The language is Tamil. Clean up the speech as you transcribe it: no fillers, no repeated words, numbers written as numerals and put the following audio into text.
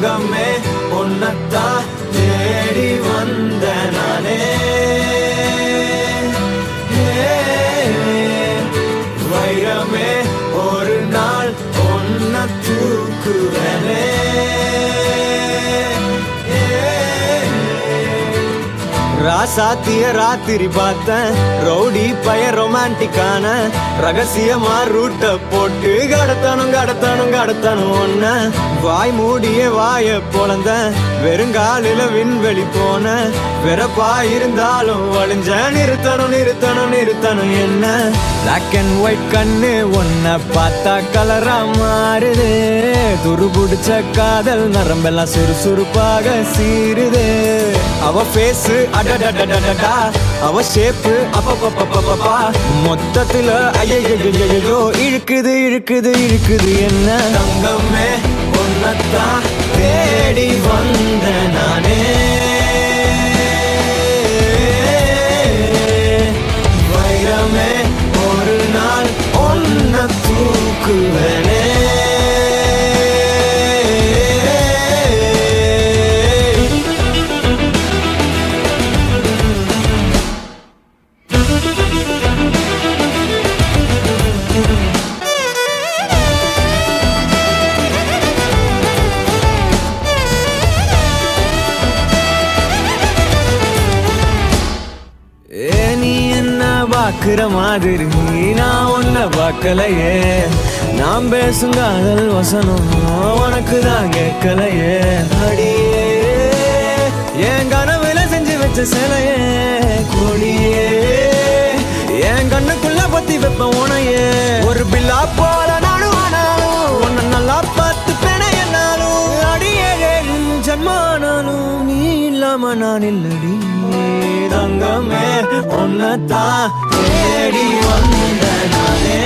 தங்கமே உன்னத்தான் தேடி வந்த நானே வைரமே ஒரு நாள் ஒன்ன தூக்குவனே ராசாத்திய ராத்திரி பார்த்தேன் ரவுடி பய ரொமான்டிக்கான ரகசியமா ரூட்ட போட்டு கடத்தணும் ஒன்ன வாய் மூடிய வாய பொழந்த வெறுங்காலில விண்வெளி போன வெறப்பா இருந்தாலும் வழிஞ்ச நிறுத்தணும் என்ன பிளாக் அண்ட் ஒயிட் கண்ணு ஒன்ன பார்த்தா கலரா மாறுது துருபுடிச்ச காதல் நரம்பெல்லாம் சுறுசுறுப்பாக சீருது அவ பேசு அடடடடடடா அவ ஷேப்பு அப்பப்பப்பப்பப்பா மொத்தத்துல ஐயோ இழுக்குது என்ன தங்கமே உன்னத்தான் தேடி வந்த நானே வைரமே ஒரு நாள் ஒன்ன தூக்குவனே பாக்குற மாதிரி நான் உன்ன பார்க்கலையே நாம் பேசும் காதல் வசனம் உனக்கு தான் கேட்கலையே அடியே என் கனவுல செஞ்சு வச்ச சிலையே கொடியே என் கண்ணுக்குள்ள பத்தி வைப்ப உனையே ஒரு பில்லா போல நானும் ஆனாலும் உன்னை நல்லா பார்த்து பெண என்னாலும் அடியே ஜன்மானாலும் நீ இல்லாம நான் இல்லடி தங்கமே உன்னத்தான் தேடி வந்த நானே